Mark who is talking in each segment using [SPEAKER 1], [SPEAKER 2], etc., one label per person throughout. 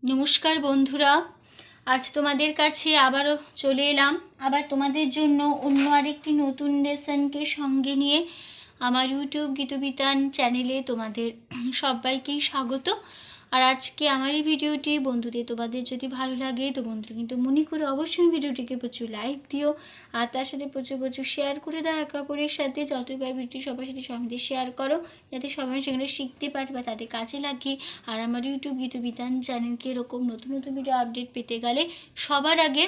[SPEAKER 1] নমস্কার বন্ধুরা, আজ তোমাদের কাছে আবারও চলে এলাম। আবার তোমাদের জন্য অন্য আরেকটি নতুন লেসনকে সঙ্গে নিয়ে আমার ইউটিউব গীতবিতান চ্যানেলে তোমাদের সবাইকেই স্বাগত। আর আজকে আমার এই ভিডিওটি বন্ধুদের তোমাদের যদি ভালো লাগে তো বন্ধুরা কিন্তু মনে করে অবশ্যই ভিডিওটিকে প্রচুর লাইক দিও, আর তার সাথে প্রচুর প্রচুর শেয়ার করে দাও। একে অপরের সাথে যতই বা ভিডিওটি সবার সাথে সঙ্গে শেয়ার করো, যাতে সবাই সেগুলো শিখতে পারে বা তাদের কাজে লাগে। আর আমার ইউটিউব গীতবিতান চ্যানেলকে এরকম নতুন নতুন ভিডিও আপডেট পেতে গেলে সবার আগে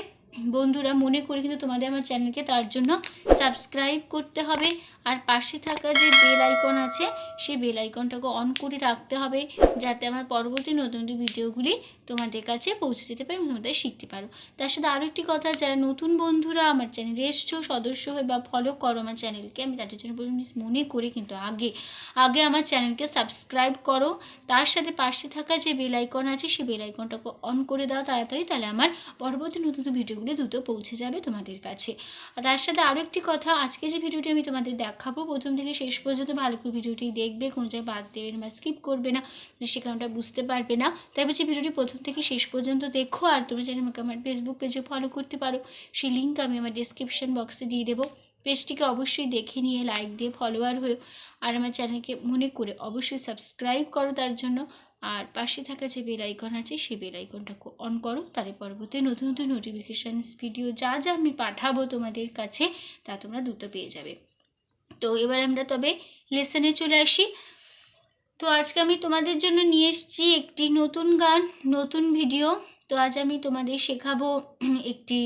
[SPEAKER 1] বন্ধুরা মনে করে কিন্তু তোমাদের আমার চ্যানেলকে তার জন্য সাবস্ক্রাইব করতে হবে। আর পাশে থাকা যে বেল আইকন আছে সেই বেল আইকনটাকে অন করে রাখতে হবে, যাতে আমার পরবর্তী নতুন নতুন ভিডিওগুলি তোমাদের কাছে পৌঁছে যেতে পারে এবং তোমাদের শিখতে পারো। তার সাথে আরও একটি কথা, যারা নতুন বন্ধুরা আমার চ্যানেলে এসছো সদস্য হয়ে বা ফলো করো আমার চ্যানেলকে, আমি তাদের জন্য মনে করি কিন্তু আগে আমার চ্যানেলকে সাবস্ক্রাইব করো। তার সাথে পাশে থাকা যে বেল আইকন আছে সেই বেল আইকনটাকে অন করে দাও তাড়াতাড়ি, তাহলে আমার পরবর্তী নতুন নতুন ভিডিওগুলি দ্রুত পৌঁছে যাবে তোমাদের কাছে। আর তার সাথে আরও একটি কথা, আজকে যে ভিডিওটি আমি তোমাদের দেখাবো প্রথম থেকে শেষ পর্যন্ত ভালো করে ভিডিওটি দেখবে, কোনো জায়গায় বাদ দেবে না বা স্কিপ করবে না, সে কারণটা বুঝতে পারবে না। তাই বলছি ভিডিওটি প্রথম থেকে শেষ পর্যন্ত দেখো। আর তুমি চাইলে আমাকে আমার ফেসবুক পেজে ফলো করতে পারো, সেই লিঙ্ক আমি আমার ডিসক্রিপশন বক্সে দিয়ে দেবো। পেজটিকে অবশ্যই দেখে নিয়ে লাইক দিয়ে ফলোয়ার হয়েও, আর আমার চ্যানেলকে মনে করে অবশ্যই সাবস্ক্রাইব করো তার জন্য। আর পাশে থাকা যে বেল আইকন আছে সেই বেল আইকনটাকে অন করো, তাহলে পরবর্তী নতুন নতুন নোটিফিকেশানস ভিডিও যা যা আমি পাঠাবো তোমাদের কাছে তা তোমরা দ্রুত পেয়ে যাবে। তো এবার আমরা তবে লেসনে চলে আসি। তো আজকে আমি তোমাদের জন্য নিয়ে এসেছি একটি নতুন গান, নতুন ভিডিও। তো আজ আমি তোমাদের শেখাবো একটি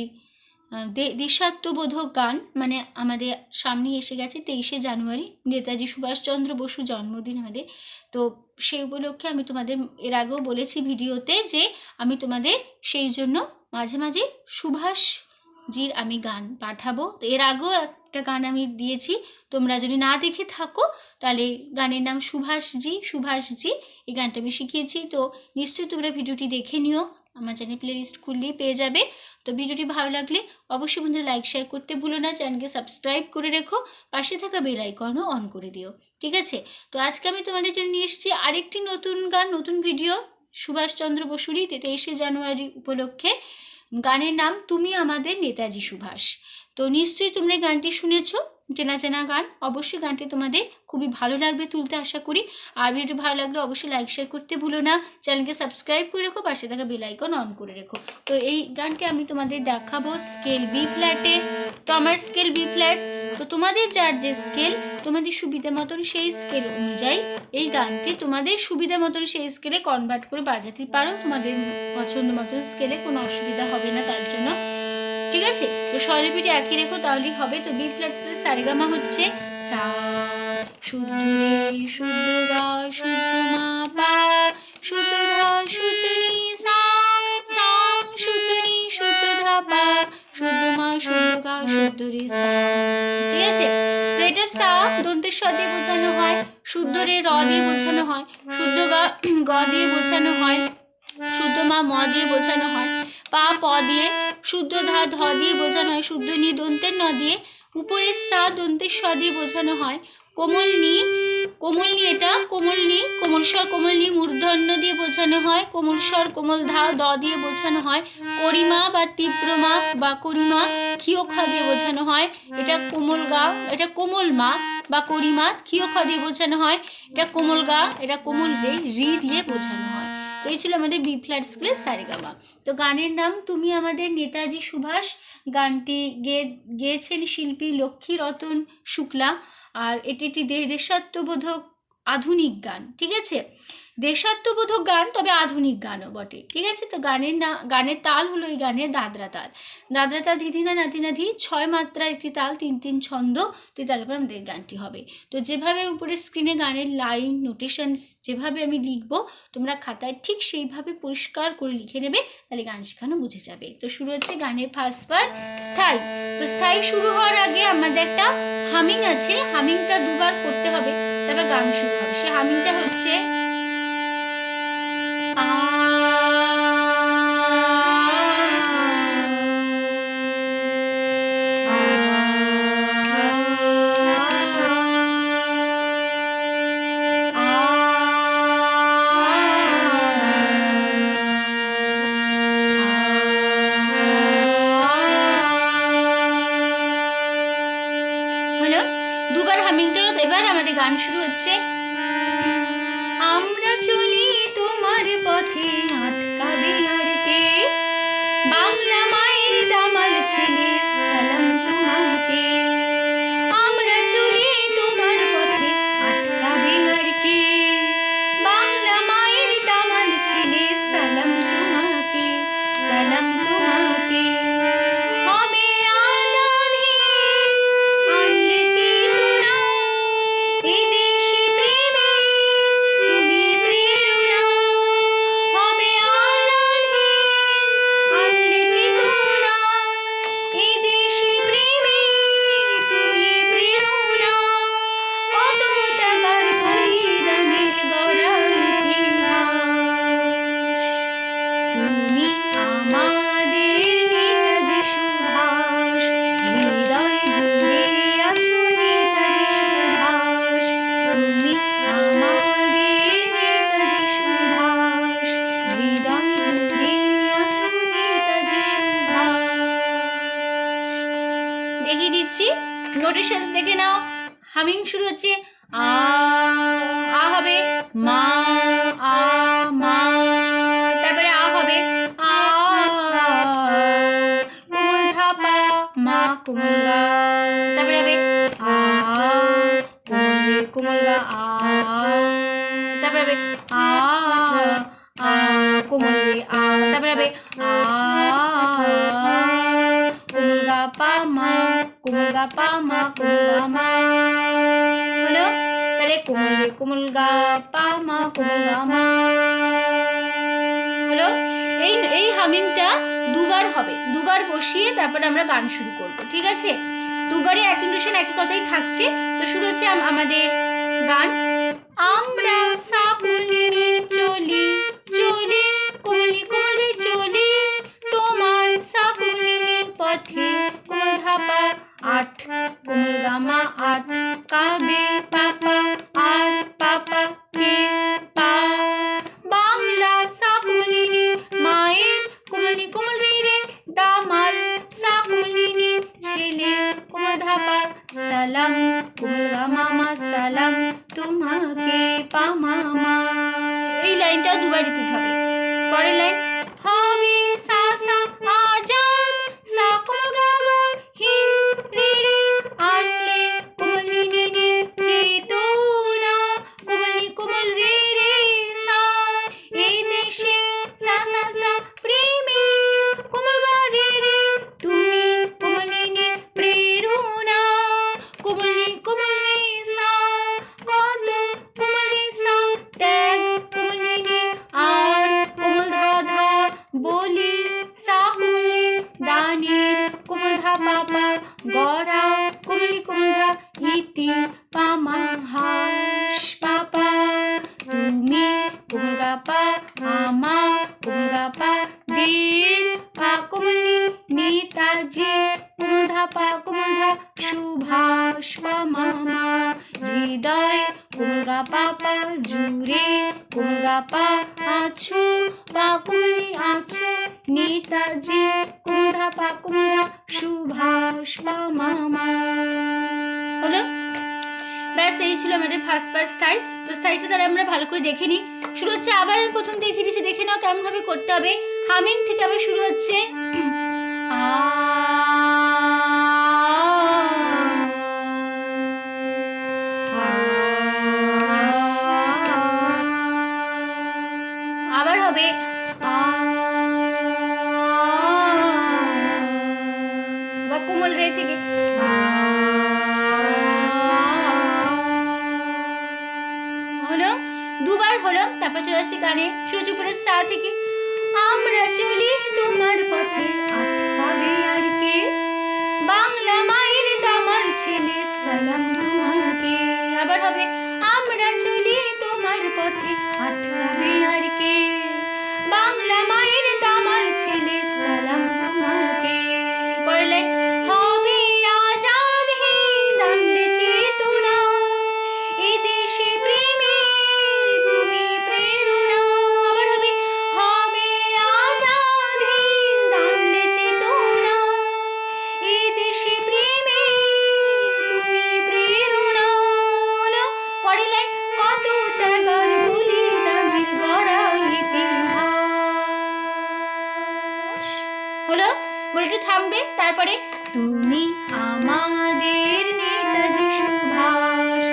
[SPEAKER 1] দেশাত্মবোধক গান। মানে আমাদের সামনে এসে গেছে 23শে জানুয়ারি, নেতাজি সুভাষচন্দ্র বসু জন্মদিন আমাদের। তো সেই উপলক্ষে আমি তোমাদের এর আগেও বলেছি ভিডিওতে যে আমি তোমাদের সেই জন্য মাঝে মাঝে সুভাষজির আমি গান পাঠাবো। তো এর আগেও একটা গান আমি দিয়েছি, তোমরা যদি না দেখে থাকো তাহলে গানের নাম সুভাষজি, এই গানটা আমি শিখিয়েছি। তো নিশ্চয়ই তোমরা ভিডিওটি দেখে নিও, আমার চ্যানেল প্লেলিস্ট খুললেই পেয়ে যাবে। তো ভিডিওটি ভালো লাগলে অবশ্যই বন্ধুরা লাইক শেয়ার করতে ভুলো না, চ্যানেলকে সাবস্ক্রাইব করে রেখো, পাশে থাকা বেল আইকনও অন করে দিও, ঠিক আছে? তো আজকে আমি তোমাদের জন্য নিয়ে এসেছি আরেকটি নতুন গান, নতুন ভিডিও সুভাষচন্দ্র বসুরই 23শে জানুয়ারি উপলক্ষে। গানের নাম তুমি আমাদের নেতাজি সুভাষ। তো নিশ্চয়ই তোমরা গানটি শুনেছো, চেনা চেনা গান। অবশ্যই গানটি তোমাদের খুবই ভালো লাগবে তুলতে আশা করি। আর ভিডিওটি ভালো লাগলে অবশ্যই লাইক শেয়ার করতে ভুলো না, চ্যানেলকে সাবস্ক্রাইব করে রেখো, পাশে থাকা বেল আইকন অন করে রেখো। তো এই গানটি আমি তোমাদের দেখাবো স্কেল বি ফ্ল্যাটে। তো আমার স্কেল বি ফ্ল্যাট, তো তোমাদের যার যে স্কেল তোমাদের সুবিধা মতন সেই স্কেল অনুযায়ী এই গানটি তোমাদের সুবিধা মতন সেই স্কেলে কনভার্ট করে বাজাতে পারো, তোমাদের পছন্দ মতন স্কেলে, কোনো অসুবিধা হবে না তার জন্য, ঠিক আছে? তো স্বরলিপিটি একই রেখো তাহলেই হবে। তো বি ফ্ল্যাট স্কেলে সারেগামা হচ্ছে সা, শুদ্ধ রে শুদ্ধ গা শুদ্ধ মা পা, শুদ্ধ ধা শুদ্ধ নি সা, সা শুদ্ধ নি শুদ্ধ ধা পা, শুদ্ধ মা শুদ্ধ গা শুদ্ধ রে সা, ঠিক আছে? তো এটা সা দন্তের স দিয়ে বোঝানো হয়, শুদ্ধ রে র দিয়ে বোঝানো হয়, শুদ্ধ গা গ দিয়ে বোঝানো হয়, শুদ্ধ মা ম দিয়ে বোঝানো হয়, পা প দিয়ে, শুদ্ধ ধা ধ দিয়ে বোঝানো হয়, শুদ্ধ নি দন্তের ন দিয়ে, উপরের সা দন্তের স দিয়ে বোঝানো হয়, কোমল নি এটা কোমল নি, কোমল স্বর কোমল নি মূর্ধন্য দিয়ে বোঝানো হয়, কোমল স্বর কোমল ধা দ দিয়ে বোঝানো হয়, করিমা বা তীব্রমা বা করিমা ক্ষীয় খ দিয়ে বোঝানো হয়, এটা কোমল গা, এটা কোমল মা বা করিমা ক্ষীয় খ দিয়ে বোঝানো হয়, এটা কোমল গা, এটা কোমল রে রি দিয়ে বোঝানো হয়। তো এই ছিল আমাদের বি ফ্ল্যাট স্কেলের সারেগামা। তো গানের নাম তুমি আমাদের নেতাজি সুভাষ। গানটি গেয়েছেন শিল্পী লক্ষ্মীরতন শুক্লা। আর এটি একটি দেশাত্মবোধক আধুনিক গান, ঠিক আছে? দেশাত্মবোধক গান, তবে আধুনিক গানও বটে, ঠিক আছে? তো গানের তাল হলো এই গানের দাদরা তাল। দাদরা তাল ধিধিনা নাতিনা ধি, 6 মাত্রার একটি তাল, 3 ছন্দ, তো তার উপর আমাদের গানটি হবে। তো যেভাবে উপরে স্ক্রিনে গানের লাইন নোটেশনস যেভাবে আমি লিখবো তোমরা খাতায় ঠিক সেইভাবে পরিষ্কার করে লিখে নেবে, তাহলে গান শেখানো বুঝে যাবে। তো শুরু হচ্ছে গানের ফার্স্ট পার্ট স্থায়ী। তো স্থায়ী শুরু হওয়ার আগে আমাদের একটা হামিং আছে, হামিংটা দুবার করতে হবে, তারপর গান শুরু হবে। সে হামিংটা হচ্ছে আমাদের গান শুরু হচ্ছে। আমরা চলি তোমার পথে আটকাবে আর কে, বাংলা মায়ের দামাল ছেলে সালাম তোমাকে। আমরা চলি তোমার পথে আটকাবে আর কে, বাংলা মায়ের দামাল ছেলে সালাম তোমাকে, সালাম তোমাকে। হবে আজাদ হিন্দ আনলে চেতনা, এ দেশে প্রেমে তুমি প্রেরণা। হবে আজাদ হিন্দ আনলে চেতনা, এ দেশে প্রেমে তুমি প্রেরণা। কত টাকার বলিদানের গড়া ইতিহাস, তুমি আমাদের নেতাজি সুভাষ, হৃদয় জুড়ে আছো নেতাজি সুভাষ। তুমি আমাদের নেতাজি সুভাষ, হৃদয় জুড়ে আছো নেতাজি সুভাষ। দেখিয়ে দিচ্ছি, নোটেশনস দেখে নাও। হামিং শুরু হচ্ছে আ, আ হবে মা, আ মা। তারপরে আ হবে আ, কোমল ধা পা, মা কোমল গা। তারপরে হবে আ, কোমল গা আ। তারপরে হবে আ, আ কোমল রে আ। তারপরে হবে আ, কোমল গা পা মা, কোমল গা পা মা, কোমল গা মা। হলো? তাহলে কোমল রে কোমল গা পা মা, কোমল গা মা। হলো? এই হামিংটা দুবার হবে, দুবার বসিয়ে তারপরে আমরা গান শুরু করব, ঠিক আছে? দুবারে এক ইন্ডোশন একই কথাই থাকছে। তো শুরু হচ্ছে আমাদের গান। আমরা সাকুলি চলি চলি, কোমলি কোমলি চলি তোমার সাকুলি পথে, কোমল ধাপা আট, কোমল গামা আট, কাবে পাপা আট, পাপা কে পা। বাংলা সাকুলিনি মায়ের, কোমলি কোমল রে দামাল সাকুলিনি ছেলে, কোমল ধাপা সালাম, কোমল গামা সালাম তোমাকে পা মামা। এই লাইনটাও দুবার রিপিট হবে। পরের লাইন হবে সা সা আজাদ, সা কোমল গা গা হিন্দ রে রে, আনলে কোমলি নি নি চেতনা, কোমলি কোমল রে রে সা, এই দেশে সা সা সা প্রেমে, কোমল গা রে রে তুমি কোমলি নি প্রেরণা, কোমলি কোমল রে সা, কত কোমল রে সা ত্যাগ, কোমলি নি আর, কোমল ধা ধা বলি সাহুলি দানের, কোমল ধা পাপা গড়া, কোমলি কোমল ধা ইতি পামা হাস পাপা। তুমি কোমল গা পা আমা, কোমল গা পা দের, পা কোমলি নেতাজি, কোমল ধা পা কোমল ধা সুভাষ পা মামা। হৃদয় কোমল গা পাপা জুড়ে, কোমল গা পা আছো, পা কোমলি আছো নেতাজি, কোমল ধা পা কোমল ধা সুভাষ পা মামা। হলো? ব্যাস, এই ছিল আমাদের ফার্স্ট পার্ট স্থায়ী। তো স্থায়ীটা তাহলে আমরা ভালো করে দেখে নিই। শুরু হচ্ছে, আবার আমি প্রথম দেখিয়ে দিচ্ছি, দেখে নাও কেমন ভাবে করতে হবে। হামিং থেকে আবার শুরু হচ্ছে আবার হবে বা কোমল রে থেকে হলো, দুবার হলো। তারপর চলে আসছি গানে, শুরু হচ্ছে উপরে সা থেকে। আমরা চলি তোমার পথে আটকাবে আর কে, বাংলা মায়ের দামাল ছেলে সালাম তোমাকে। আবার হবে আমরা চলি তোমার পথে আটকাবে আর কে, বাংলা মায়ের দামাল ছেলে সালাম তোমাকে। পরের লাইন হবে আজাদ হিন্দ আনলে চেতনা, এ দেশে প্রেমে তুমি প্রেরণা। আবার হবে হবে আজাদ হিন্দ আনলে চেতনা, এ দেশে প্রেমে তুমি প্রেরণা। থামবে, তারপরে তুমি আমাদের নেতাজি সুভাষ,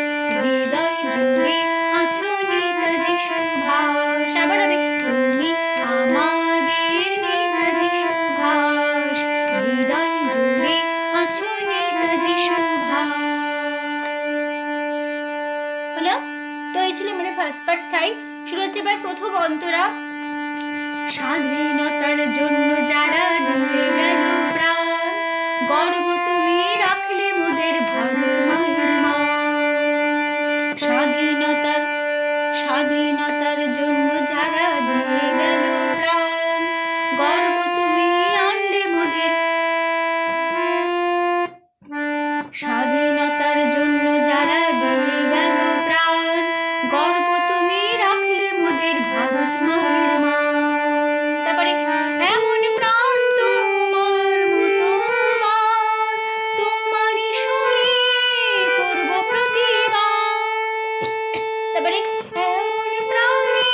[SPEAKER 1] হৃদয় জুড়ে আছো নেতাজি সুভাষ। আবার হবে তুমি আমাদের নেতাজি সুভাষ, হৃদয় জুড়ে আছো নেতাজি সুভাষ। হলো? তো এই ছিল মানে ফার্স্ট পার্ট স্থায়ী। শুরু হচ্ছে এবার প্রথম অন্তরা। স্বাধীনতার জন্য যারা দিয়ে গেল প্রাণ, গর্ব তুমি রাখলে মোদের ভারত মায়ের মান। স্বাধীনতার জন্য যারা দিয়ে গেল প্রাণ, গর্ব তুমি আনলে মোদের। স্বাধীনতার জন্য যারা দিয়ে গেল প্রাণ, গর্ব তুমি রাখলে মোদের ভারত মায়ের মান। তারপরে এমন প্রাণ তোমার মতো মান, তোমারই সুরে করব প্রতিবাদ। তারপরে এমন প্রাণে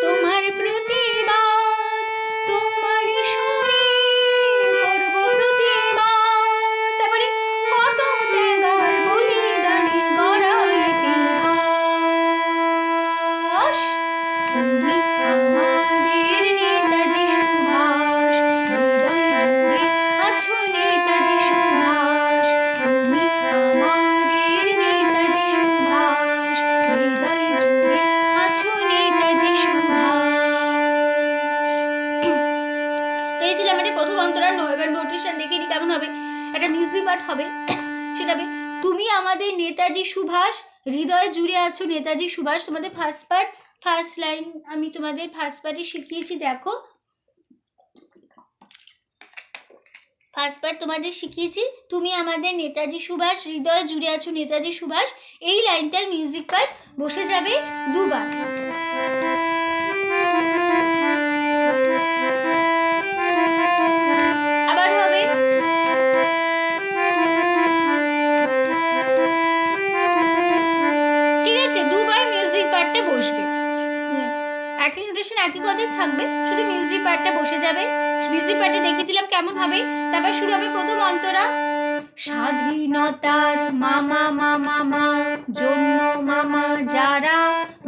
[SPEAKER 1] তোমার প্রতিবাদ, তোমারই সুরে করব প্রতিবাদ। তারপরে কত ত্যাগার বলিদানের গড়া ইতিহাস। তুমি আমাদের নেতাজি সুভাষ, হৃদয় জুড়ে আছো নেতাজি সুভাষ। তুমি আমাদের নেতাজি সুভাষ, হৃদয় জুড়ে আছো নেতাজি সুভাষ। তো এই ছিল আমাদের প্রথম অন্তরা। এবার নোটেশন দেখে নি কেমন হবে। একটা মিউজিক পার্ট হবে, সেটা হবে তুমি আমাদের নেতাজি সুভাষ, হৃদয় জুড়ে আছো নেতাজি সুভাষ। তোমাদের ফার্স্ট পার্ট ফার্স্ট লাইন আমি তোমাদের ফার্স্ট পার্টে শিখিয়েছি। দেখো ফার্স্ট পার্ট তোমাদের শিখিয়েছি তুমি আমাদের নেতাজি সুভাষ, হৃদয় জুড়ে আছো নেতাজি সুভাষ। এই লাইনটার মিউজিক পার্ট বসে যাবে দুবার। আবার হবে ঠিক আছে, দুবার মিউজিক পার্টটা বসবে। একই নোটেশন একই কথাই থাকবে, শুধু মিউজিক পার্টটা বসে যাবে। মিউজিক পার্টে দেখিয়ে দিলাম কেমন হবে। তারপর শুরু হবে প্রথম অন্তরা। স্বাধীনতার মামা মামা মা জন্য মামা যারা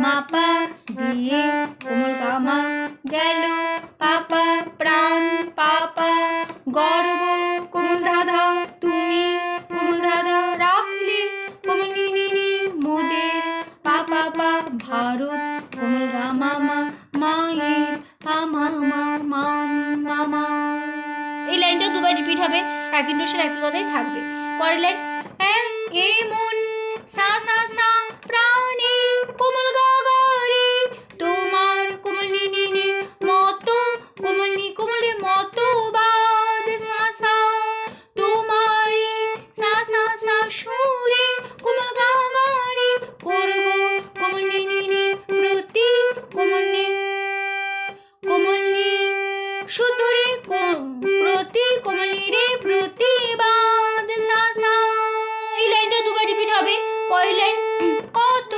[SPEAKER 1] মাপা দিয়ে কোমল কামা গেল পাপা প্রাণ পাপা, গর্ব কোমল দাদা তুমি কোমল দাদা রাখলে কোমল নিনি মোদের পাপা পা ভারত কোমল গা মামা মায়ের মামা মামা। এই লাইনটা দুবার রিপিট হবে, একই নোটেশন একই কথাই থাকবে। পরের লাইন এমন সা সা সা প্রাণে কোমল গা গা রে, তোমার কোমল নি নি নি মতো কোমল নি কোমল মতো বাদ সা সা, তোমারই সা সা সা সুরে কোমল গা গা রে করব কোমল নি নি নি প্রতি কোমল নি সুতরে প্রতি কোমলি রে প্রতিবাদ সা সা। এই লাইনটা দুবার রিপিট হবে। পরের লাইন কত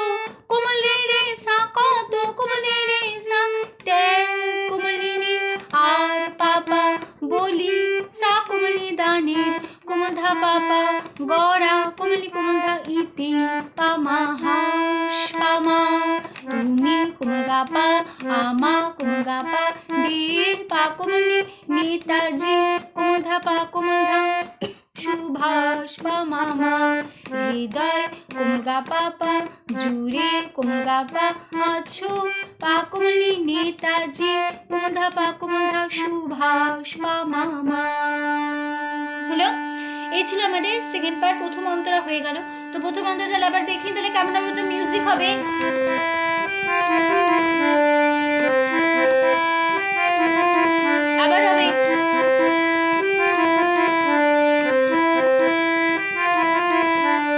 [SPEAKER 1] কোমল রে রে সা, কত কোমল রে রে সা ত্যাগ কোমলি নি আর পাপা বলি সা কোমলি দানের কোমল ধা পাপা গড়া কোমলি কোমল ধা ইতি পামা হাস পামা, তুমি কোমল গা পা আমা কোমল গা পা দের পা কোমলি নেতাজি কোমল ধা পা কোমল ধা সুভাষ পা মামা, হৃদয় কোমল গা পাপা জুড়ে কোমল গা পা আছো পা কোমলি নেতাজি কোমল ধা পা কোমল ধা সুভাষ পা মামা। হলো? এই ছিল আমাদের সেকেন্ড পার্ট। প্রথম অন্তরা হয়ে গেল। তো প্রথম অন্তরা তাহলে আবার দেখি তাহলে কেমন হবে। মিউজিক হবে। আবার হবে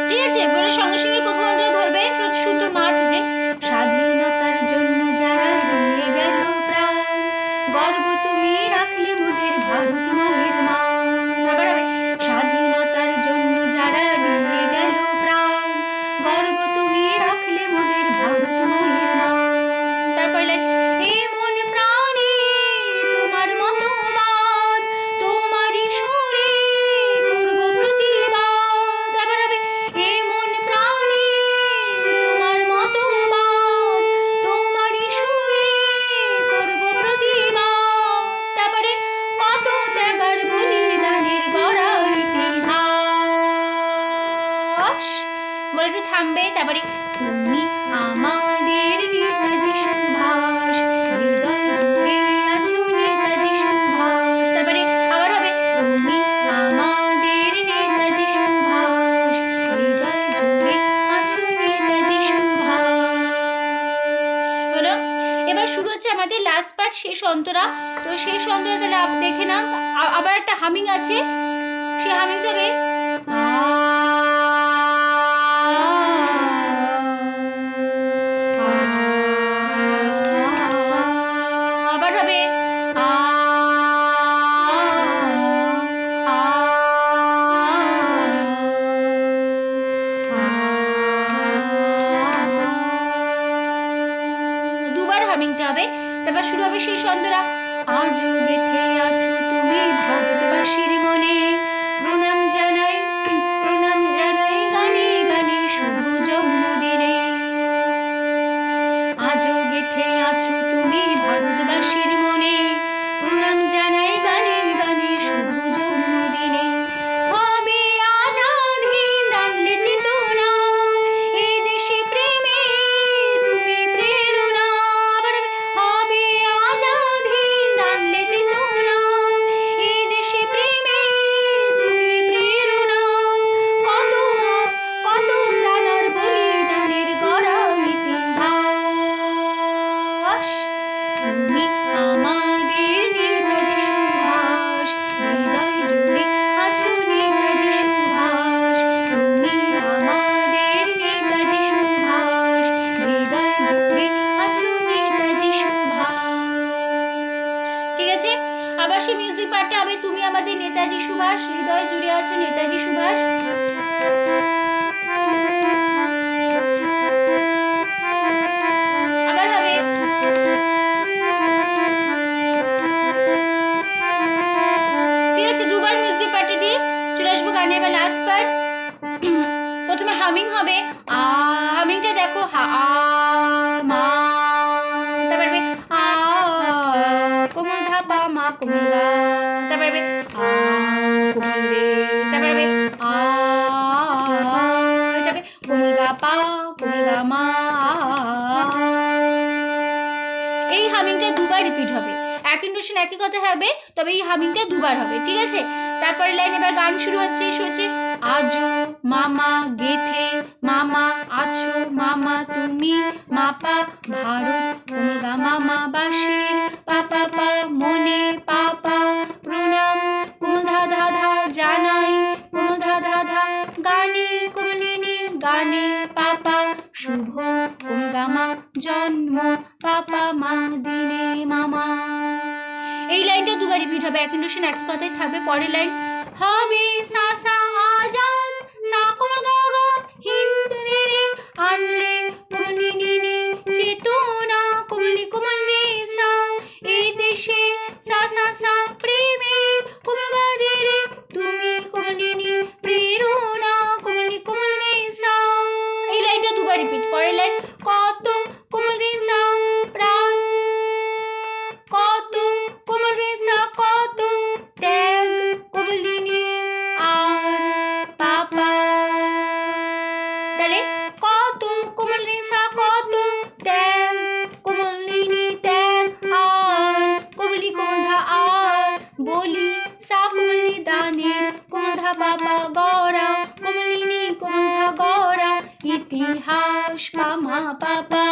[SPEAKER 1] ঠিক আছে, বলে সঙ্গে সঙ্গে প্রথম অন্তরা ধরবে শুদ্ধ মা থেকে। স্বাধীনতার জন্য যারা দিয়ে গেল প্রাণ, গর্ব তুমি রাখলে মোদের ভারত মায়ের মান। আবার হবে স্বাধীনতার জন্য যারা দিয়ে গেল প্রাণ, গর্ব তুমি রাখলে মোদের ভারত মায়ের এবার শুরু হচ্ছে আমাদের লাস্ট পার্ট, শেষ অন্তরা। তো শেষ অন্তরা তাহলে দেখে না, আবার একটা হামিং আছে, সে হামিংটা হবে আবার হবে দুবার হামিংটা হবে। তারপর শুরু হবে শেষ অন্তরা। আজ গেথে আছো তুমি ভারতবাসীর মনে, প্রণাম জানাই গানে গানে শুভ জন্মদিনে। আজও গেথে আছো তুমি ভারতবাসীর মনে, প্রণাম জানাই গানে গানে শুভ জন্মদিনে। হবে আজাদহীন আনলে চেতনা, এই দেশে প্রেমে তুমি প্রেরণা। হবে আজাদহীন আনলে চেতনা, এই দেশে প্রেমে তুমি প্রেরণা। কত কত প্রাণার বলিদানের গড়া ইতিহাস, তুমি আমাদের নেতাজি সুভাষ, হৃদয় জুড়ে আছো নেতাজি সুভাষ। তুমি আমাদের নেতাজি সুভাষ, হৃদয় জুড়ে আছো নেতাজি সুভাষ। ঠিক আছে, আবার সেই মিউজিক পার্টটা হবে তুমি আমাদের নেতাজি সুভাষ, হৃদয় জুড়ে আছো নেতাজি সুভাষ। আবার হবে ঠিক আছে, দুবার মিউজিক পার্টে দিয়ে চলে আসবো গানে। এবার লাস্ট পার্ট, প্রথমে হামিং হবে, হামিংটা দেখো, মা, তারপর হবে কোমল ধা পা মা কোমল গা, তারপর হবে কোমল রে, তারপর হবে তারপরে কোমল গা পা কোমল গা মা। এই হামিংটা দুবার রিপিট হবে, একই নোশন একই কথা হবে, তবে এই হামিংটা দুবার হবে। ঠিক আছে, তারপরে লাইন এবার গান শুরু হচ্ছে আজও মামা গেথে মামা আছো মামা তুমি মাপা ভারত কোমলগা মামা বাসির পাপা পা মনে পাপা প্রণাম কোমল ধা ধা ধা জানাই কোমল ধা ধা ধা গানে কোমলিনী গানে পাপা শুভ কোমলগা মা জন্ম পাপা মা দিনে মামা। এই লাইনটা দুবার রিপিট হবে, এক ইন্ডোশন একই কথাই থাকবে। পরের লাইন হবে সা সা আজাদ সা কোমল গা গা হিন্দ রে রে আনলে কোমলি নি নি চেতনা কোমলি কোমল রে সা এই দেশে সা সা সা প্রেমে কোমল গা রে রে তুমি কোমলি নি প্রেরণা কোমলি কোমল রে সা। এই লাইনটা দুবার রিপিট। পরের লাইন কত কোমল রে সা প্রাণ কত কোমল রে সা কত ত্যাগ কোমলিনী আর পাপা। তাহলে কত কোমল রে সা কত ত্যাগ কোমলিনী ত্যাগ আর কোমলি কোমল ধা আর বলি সা কোমলি দানের কোমল ধা বাবা গড়া কোমলিনী কোমল ধা গড়া ইতিহাস পামা পাপা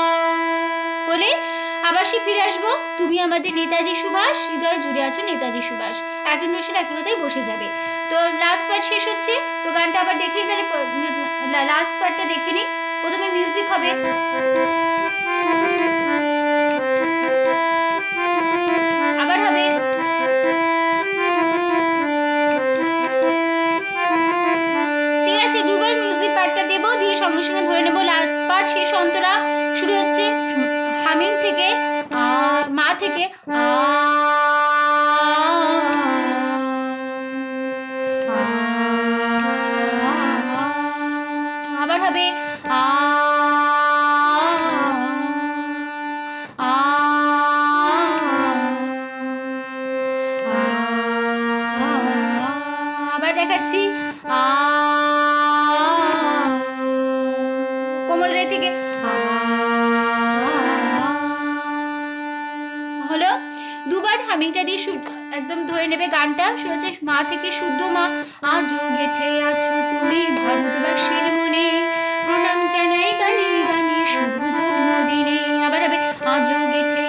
[SPEAKER 1] বলে আবার সে ফিরে আসবো তুমি আমাদের নেতাজি সুভাষ হৃদয় জুড়ে আছো নেতাজি সুভাষ। একই নোশন একই কথাই বসে যাবে। তো লাস্ট পার্ট শেষ হচ্ছে, তো গানটা আবার দেখি, তাহলে লাস্ট পার্টটা দেখে নিই। প্রথমে মিউজিক হবে, আবার হবে ঠিক আছে, দুবার মিউজিক পার্টটা দেবো, দিয়ে সঙ্গে সঙ্গে ধরে নেবো লাস্ট পার্ট শেষ অন্তরা। শুরু হচ্ছে হামিং থেকে মা থেকে আবার হবে আবার দেখাচ্ছি কোমল রে থেকে হলো। দুবার হামিংটা দিয়ে একদম ধরে নেবে গানটা। শুরু হচ্ছে মা থেকে শুদ্ধ মা আজও গেথে আছো তুমি ভারতবাসীর মনে প্রণাম জানাই গানে গানে শুভ জন্মদিনে। আবার হবে আজও গেথে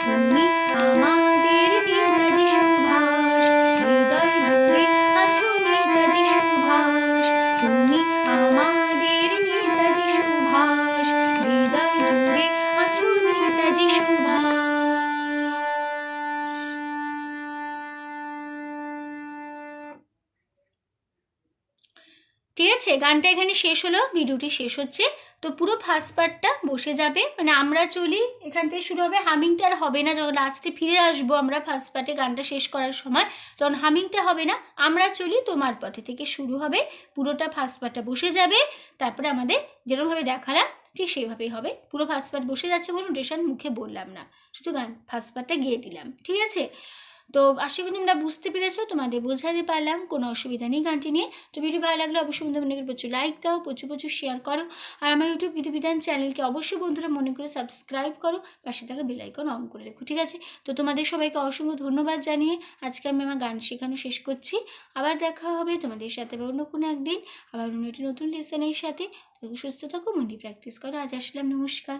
[SPEAKER 1] তুমি আমাদের নেতাজি সুভাষ, হৃদয় জুড়ে আছো নেতাজি সুভাষ। তুমি আমাদের নেতাজি সুভাষ, হৃদয় জুড়ে আছো নেতাজি সুভাষ। ঠিক আছে, গানটা এখানে শেষ হলো, ভিডিওটি শেষ হচ্ছে। তো পুরো ফার্স্ট পার্টটা বসে যাবে, মানে আমরা চলি এখান থেকে শুরু হবে, হামিংটা আর হবে না। যখন লাস্টে ফিরে আসবো আমরা ফার্স্ট পার্টে গানটা শেষ করার সময়, তখন হামিংটা হবে না, আমরা চলি তোমার পথে থেকে শুরু হবে, পুরোটা ফার্স্ট পার্টটা বসে যাবে। তারপরে আমাদের যেরকমভাবে দেখালাম ঠিক সেইভাবেই হবে। পুরো ফার্স্ট পার্ট বসে যাচ্ছে বলুন, নোটেশন মুখে বললাম না, শুধু গান ফার্স্ট পার্টটা গিয়ে দিলাম। ঠিক আছে, তো আশা করি তোমরা বুঝতে পেরেছো, তোমাদের বোঝাতে পারলাম, কোনো অসুবিধা নেই গানটি নিয়ে। তো ভিডিও ভালো লাগলে অবশ্যই বন্ধুরা মনে করে প্রচুর লাইক দাও, প্রচুর প্রচুর শেয়ার করো। আর আমার ইউটিউব বিধিবিধান চ্যানেলকে অবশ্যই বন্ধুরা মনে করে সাবস্ক্রাইব করো, পাশে থাকা বেল আইকন অন করে রেখো। ঠিক আছে, তো তোমাদের সবাইকে অসংখ্য ধন্যবাদ জানিয়ে আজকে আমি আমার গান শেখানো শেষ করছি। আবার দেখা হবে তোমাদের সাথে অন্য কোনো একদিন, আবার অন্য একটি নতুন লেসনের সাথে। সুস্থ থাকো, মন্দির প্র্যাকটিস করো। আজ আসলাম, নমস্কার।